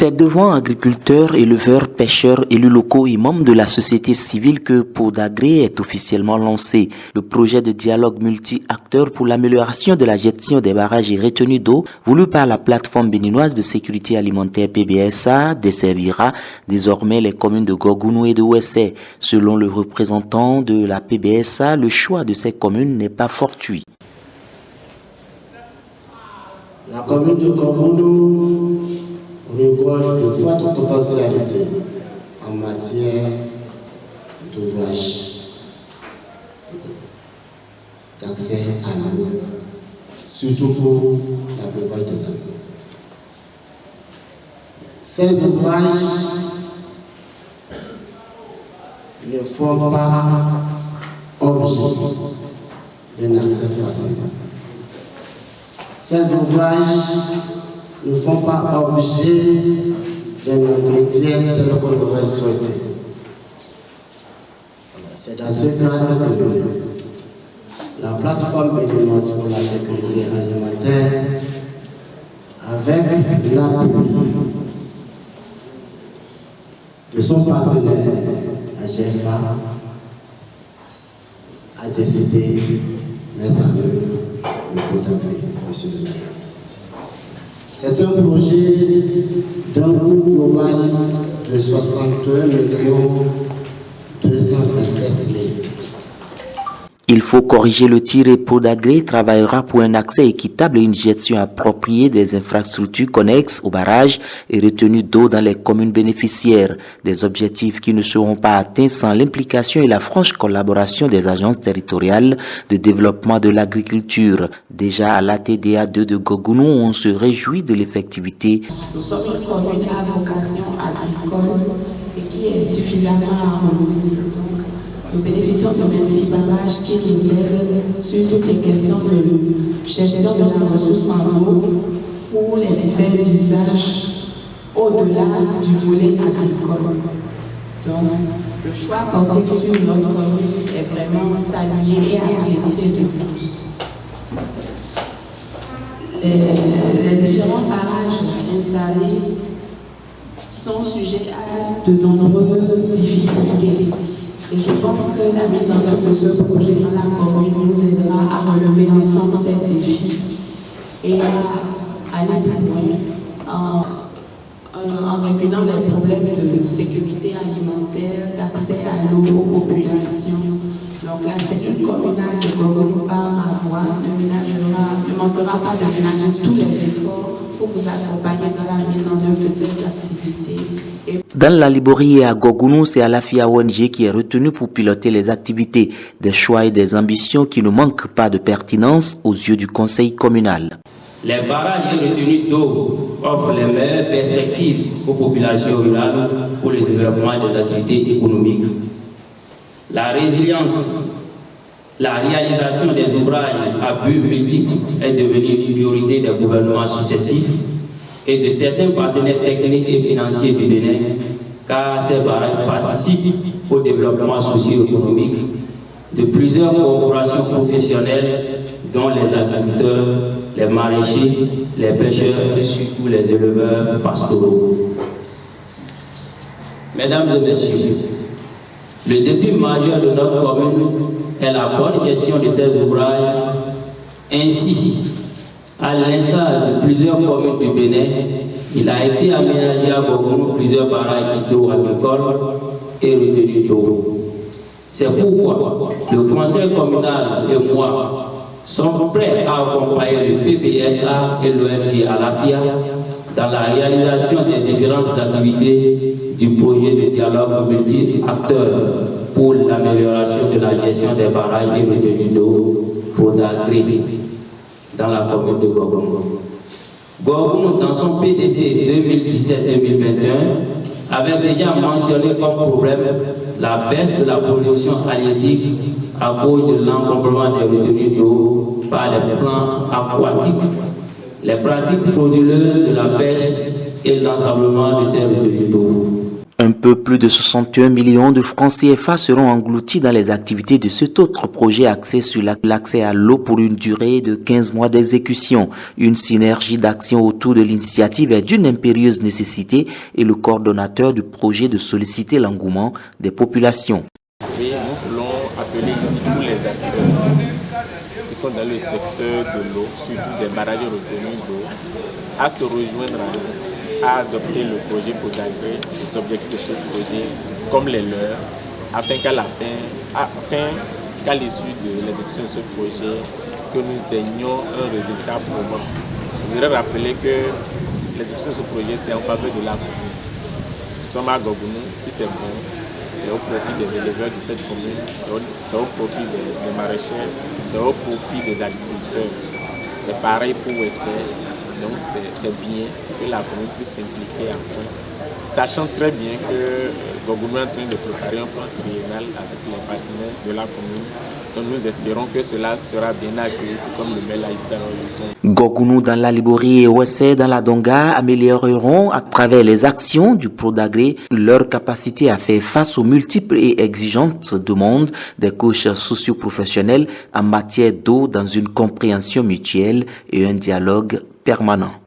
C'est devant agriculteurs, éleveurs, pêcheurs, élus locaux et membres de la société civile que Podagré est officiellement lancé. Le projet de dialogue multi-acteurs pour l'amélioration de la gestion des barrages et retenues d'eau, voulu par la plateforme béninoise de sécurité alimentaire PBSA, desservira désormais les communes de Gorgounou et de Ouessé. Selon le représentant de la PBSA, le choix de ces communes n'est pas fortuit. La commune de Gorgounou regorge de fortes potentialités en matière d'ouvrage, d'accès à l'eau, surtout pour la plupart des agriculteurs. Ces ouvrages ne font pas objet d'un accès facile. Ces ouvrages ne font pas objet d'un entretien tel qu'on l'aurait souhaité. C'est dans ce cadre que la plateforme béninoise pour la sécurité alimentaire, avec l'appui de son partenaire AGFA, a décidé de mettre en œuvre le Podagré, M. Zulaï. C'est un projet d'un coût global de 61 227 000. Il faut corriger le tir et Podagré travaillera pour un accès équitable et une gestion appropriée des infrastructures connexes aux barrages et retenues d'eau dans les communes bénéficiaires. Des objectifs qui ne seront pas atteints sans l'implication et la franche collaboration des agences territoriales de développement de l'agriculture. Déjà à l'ATDA 2 de Gorgounou, on se réjouit de l'effectivité. Nous sommes une commune à vocation agricole et qui est suffisamment arrosée. Nous bénéficions de 26 barrages qui nous aident sur toutes les questions de gestion de la ressource en eau pour les divers usages au-delà du volet agricole. Donc, le choix porté sur notre commune est vraiment salué et apprécié de tous. Les différents barrages installés sont sujets à de nombreuses difficultés. Et je pense que la mise en œuvre de ce projet dans la commune nous aidera à relever ensemble ces défis et à aller plus loin en régulant les problèmes de sécurité alimentaire, d'accès à l'eau aux populations. Donc là, c'est une communale de Gorgounou par ma voix ne manquera pas de ménager tous les efforts pour vous accompagner dans la mise en œuvre de ces activités. Dans la Liborie et à Gorgounou, c'est Alafia ONG qui est retenu pour piloter les activités, des choix et des ambitions qui ne manquent pas de pertinence aux yeux du conseil communal. Les barrages et retenues d'eau offrent les meilleures perspectives aux populations rurales pour le développement des activités économiques. La résilience, la réalisation des ouvrages à but multiple est devenue une priorité des gouvernements successifs et de certains partenaires techniques et financiers du Bénin, car ces barrages participent au développement socio-économique de plusieurs corporations professionnelles, dont les agriculteurs, les maraîchers, les pêcheurs et surtout les éleveurs pastoraux. Mesdames et messieurs, le défi majeur de notre commune est la bonne gestion de ces ouvrages. Ainsi, à l'instar de plusieurs communes du Bénin, il a été aménagé à Gorgounou plusieurs barrages hydro-agricoles et retenues d'eau. C'est pourquoi le conseil communal et moi sommes prêts à accompagner le PBSA et l'ONG Alafia dans la réalisation des différentes activités du projet de dialogue multi-acteurs pour l'amélioration de la gestion des barrages et retenues d'eau Podagré dans la commune de Gorgounou. Gorgounou, dans son PDC 2017-2021, avait déjà mentionné comme problème la baisse de la production halieutique à cause de l'encombrement des retenues d'eau par les plans aquatiques, les pratiques frauduleuses de la pêche et l'ensablement de ces retenues d'eau. Un peu plus de 61 millions de francs CFA seront engloutis dans les activités de cet autre projet axé sur l'accès à l'eau pour une durée de 15 mois d'exécution. Une synergie d'action autour de l'initiative est d'une impérieuse nécessité et le coordonnateur du projet de solliciter l'engouement des populations. Oui, nous voulons appeler ici tous les acteurs qui sont dans le secteur de l'eau, surtout des barrages retenus d'eau, à se rejoindre à nous, à adopter le projet Podagré, les objectifs de ce projet comme les leurs, afin qu'à l'issue de l'exécution de ce projet, que nous ayons un résultat probant. Je voudrais rappeler que l'exécution de ce projet, c'est en faveur de la commune. Nous sommes à Gogounou, si c'est bon, c'est au profit des éleveurs de cette commune, c'est au profit des maraîchers, c'est au profit des agriculteurs. C'est pareil pour Wessel. Donc c'est bien que la commune puisse s'impliquer à fond, sachant très bien que Gogounou est en train de préparer un plan triennal avec les partenaires de la commune. Donc nous espérons que cela sera bien accueilli, tout comme le maire l'a dit dans Gogounou dans la Libori et Wessel dans la Donga amélioreront à travers les actions du Podagré leur capacité à faire face aux multiples et exigeantes demandes des couches socio-professionnelles en matière d'eau dans une compréhension mutuelle et un dialogue permanent.